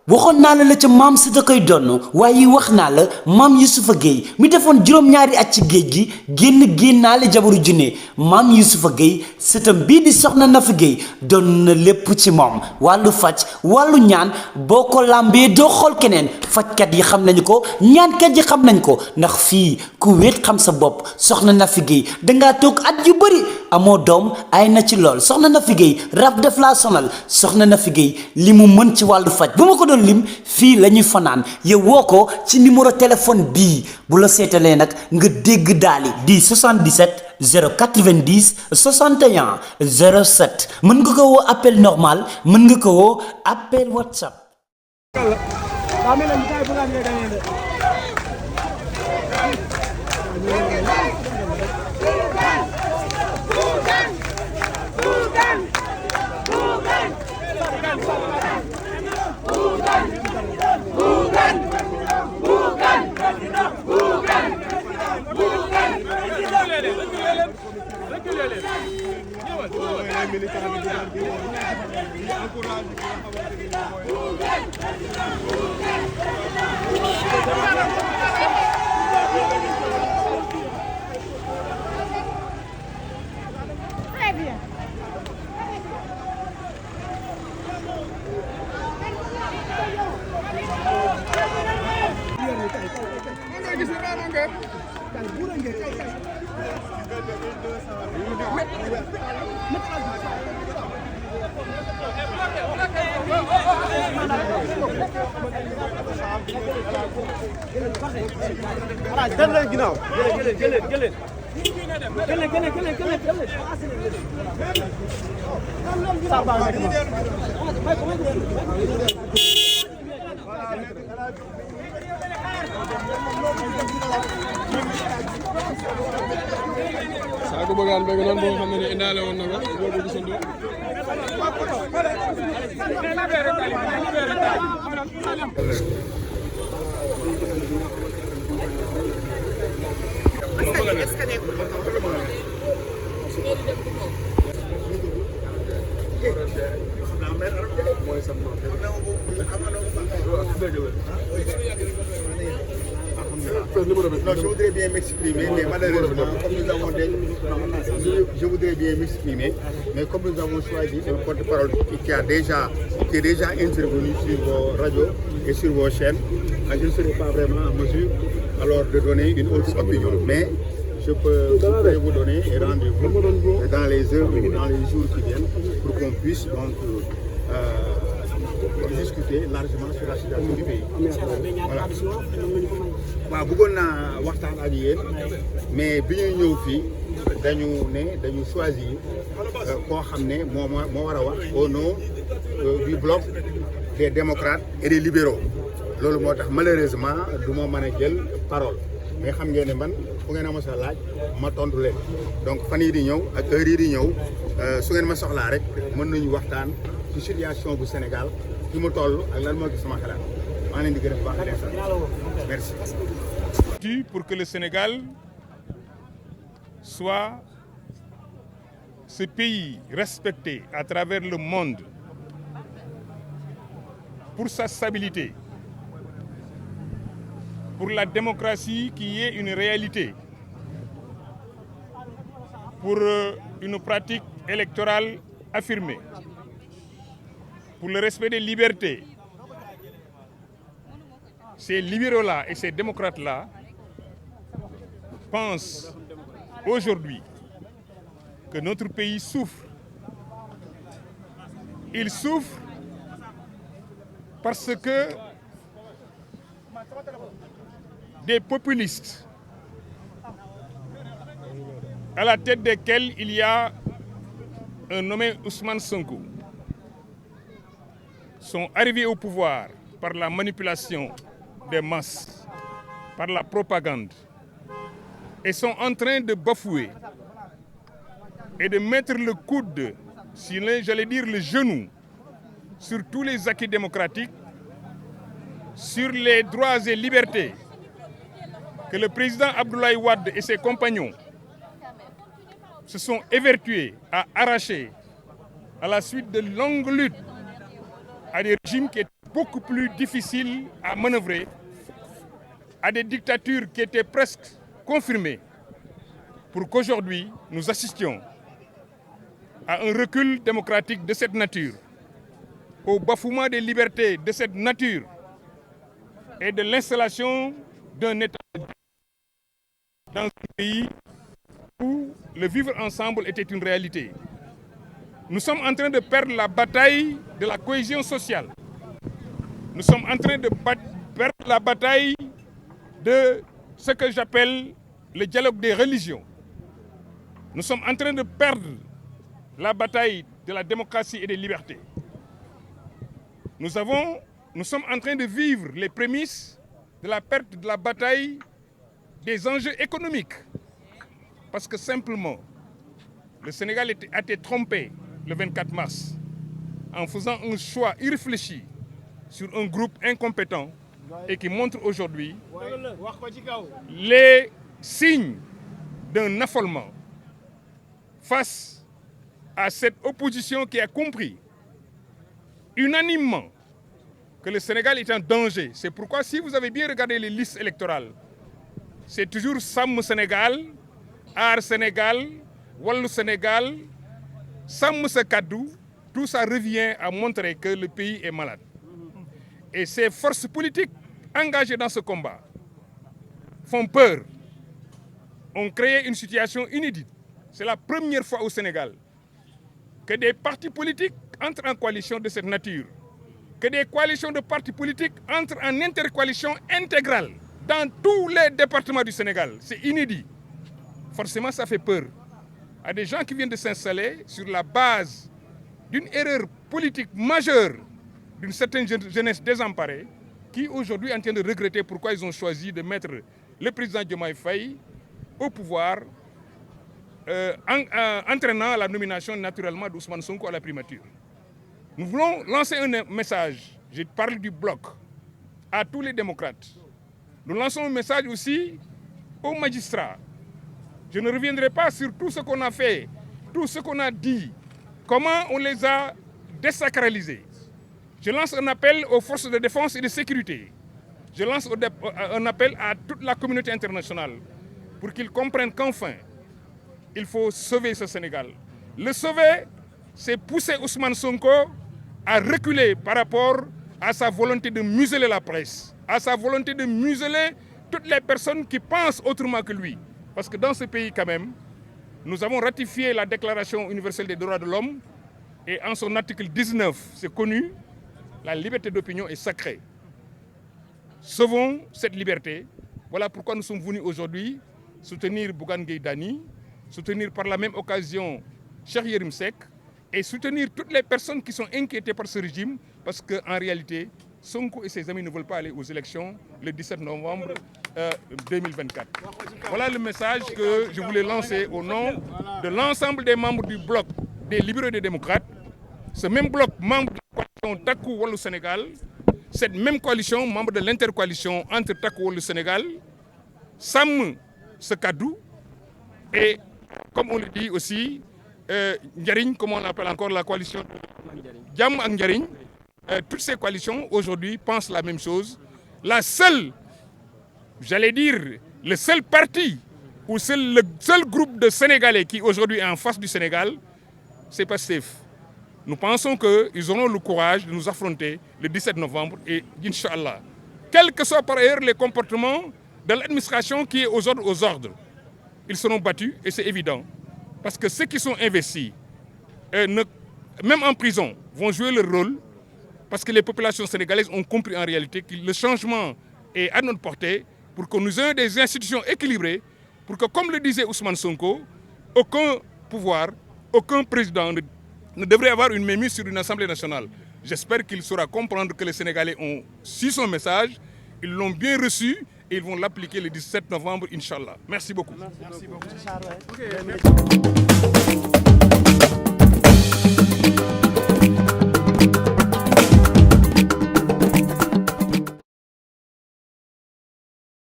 waxoon naa la ca maam si da koy donn waaye wax naa la maam Yusufa Gueye mi defoon juróom-ñaari at ci géej gi génnaale jabaru junne maam Yusufa Gueye sëtam bii di soxna Nafi Gueye doon na lépp ci moom wàllu faj wàllu ñaan boo ko làmbee doo xool keneen fajkat yi xam nañu ko ñaankat yi xam nañ ko ndax fii ku wéet xam sa bopp soxna Nafi Gueye dangaa toog at yu bëri amoo doom ay na ci lool soxna Nafi Gueye rab def laa sonal soxna Nafi Gueye li mu mën ci wàllu faj bu ma ko doon lim fii la ñuy fanaan yow woo ko ci numéro téléphone bii bu la seetalee nag nga dégg daali di 77 090 61 07 mën nga ko woo appel normal mën nga ko woo appel WhatsApp. Très bien. Saako bëggaan bëgg noonu boo xam ne indaale woon na ko boobu gisandoo Non, je voudrais bien m'exprimer, mais malheureusement, comme nous avons je voudrais bien m'exprimer, mais comme nous avons choisi un porte-parole qui est déjà intervenu sur vos radios et sur vos chaînes, je ne serai pas vraiment en mesure alors de donner une autre opinion. Mais je peux vous donner un rendez-vous dans les heures ou dans les jours qui viennent pour qu'on puisse donc discuter largement sur la situation du pays. Voilà. waaw bëggoon naa waxtaan ak yéen mais bi ñuy ñëw fii dañu choisir koo xam ne moo war a wax au nom du bloc des démocrates et des libéraux loolu moo tax malheureusement du ma mën a jël parole mais xam ngeen ne man fu ngeen a mos a laaj ma tontu leen donc fan yii di ñëw ak heure yii di ñëw su ngeen ma soxlaa rek mën nañu waxtaan ci situation bu Sénégal fi mu toll ak lan moo gis sama xalaat maa leen di gërëm baax leen sant merci. Pour que le Sénégal soit ce pays respecté à travers le monde pour sa stabilité, pour la démocratie qui est une réalité, pour une pratique électorale affirmée, pour le respect des libertés. Ces libéraux-là et ces démocrates-là pensent aujourd'hui que notre pays souffre. Il souffre parce que des populistes à la tête desquels il y a un nommé Ousmane Sonko sont arrivés au pouvoir par la manipulation des masses, par la propagande, et sont en train de bafouer et de mettre le coude, j'allais dire le genou, sur tous les acquis démocratiques, sur les droits et libertés que le président Abdoulaye Wade et ses compagnons se sont évertués à arracher à la suite de longues luttes à des régimes qui étaient beaucoup plus difficile à manœuvrer, à des dictatures qui étaient presque confirmées, pour qu'aujourd'hui nous assistions à un recul démocratique de cette nature, au bafouement des libertés de cette nature et de l'installation d'un État dans un pays où le vivre ensemble était une réalité. Nous sommes en train de perdre la bataille de la cohésion sociale. Nous sommes en train de perdre la bataille de ce que j'appelle le dialogue des religions. Nous sommes en train de perdre la bataille de la démocratie et des libertés. Nous sommes en train de vivre les prémices de la perte de la bataille des enjeux économiques. Parce que simplement, le Sénégal a été trompé le 24 mars en faisant un choix irréfléchi sur un groupe incompétent et qui montre aujourd'hui les signes d'un affolement face à cette opposition qui a compris unanimement que le Sénégal est en danger. C'est pourquoi si vous avez bien regardé les listes électorales, c'est toujours Sam Sénégal, Aar Sénégal, Wallu Sénégal, Sam Sa Kaddu, tout ça revient à montrer que le pays est malade. Et ces forces politiques engagées dans ce combat font peur, ont créé une situation inédite. C'est la première fois au Sénégal que des partis politiques entrent en coalition de cette nature, que des coalitions de partis politiques entrent en intercoalition intégrale dans tous les départements du Sénégal. C'est inédit. Forcément, ça fait peur à des gens qui viennent de s'installer sur la base d'une erreur politique majeure d'une certaine jeunesse désemparée qui aujourd'hui est en train de regretter pourquoi ils ont choisi de mettre le président Diomaye Faye au pouvoir, entraînant la nomination naturellement d'Ousmane Sonko à la primature. Nous voulons lancer un message, je parle du bloc, à tous les démocrates. Nous lançons un message aussi aux magistrats. Je ne reviendrai pas sur tout ce qu'on a fait, tout ce qu'on a dit, comment on les a désacralisés. Je lance un appel aux forces de défense et de sécurité. Je lance un appel à toute la communauté internationale pour qu'ils comprennent qu'enfin, il faut sauver ce Sénégal. Le sauver, c'est pousser Ousmane Sonko à reculer par rapport à sa volonté de museler la presse, à sa volonté de museler toutes les personnes qui pensent autrement que lui. Parce que dans ce pays, quand même, nous avons ratifié la Déclaration universelle des droits de l'homme et en son article 19, c'est connu, la liberté d'opinion est sacrée. Sauvons cette liberté. Voilà pourquoi nous sommes venus aujourd'hui soutenir Bougane Gueye Dany, soutenir par la même occasion Cheikh Yérim Seck et soutenir toutes les personnes qui sont inquiétées par ce régime parce qu'en réalité, Sonko et ses amis ne veulent pas aller aux élections le 17 novembre 2024. Voilà le message que je voulais lancer au nom de l'ensemble des membres du bloc des libéraux et des démocrates. Ce même bloc, membre de la coalition Taku Wallu Sénégal, cette même coalition, membre de l'intercoalition entre Taku Wallu Sénégal, Sam Sa Kaddu et, comme on le dit aussi, Ndiariñ, comme on l'appelle encore la coalition Jàmm ak Ndiariñ. Toutes ces coalitions aujourd'hui pensent la même chose. La seule, j'allais dire, le seul parti ou le seul groupe de Sénégalais qui aujourd'hui est en face du Sénégal, c'est Pastef. Nous pensons qu'ils auront le courage de nous affronter le 17 novembre et Inch'Allah. Quels que soient par ailleurs les comportements de l'administration qui est aux ordres, ils seront battus et c'est évident. Parce que ceux qui sont investis, même en prison, vont jouer leur rôle. Parce que les populations sénégalaises ont compris en réalité que le changement est à notre portée pour que nous ayons des institutions équilibrées, pour que, comme le disait Ousmane Sonko, aucun pouvoir, aucun président ne devrait avoir une mainmise sur une Assemblée nationale. J'espère qu'il saura comprendre que les Sénégalais ont su son message, ils l'ont bien reçu et ils vont l'appliquer le 17 novembre, Inch'Allah. Merci beaucoup. Merci beaucoup.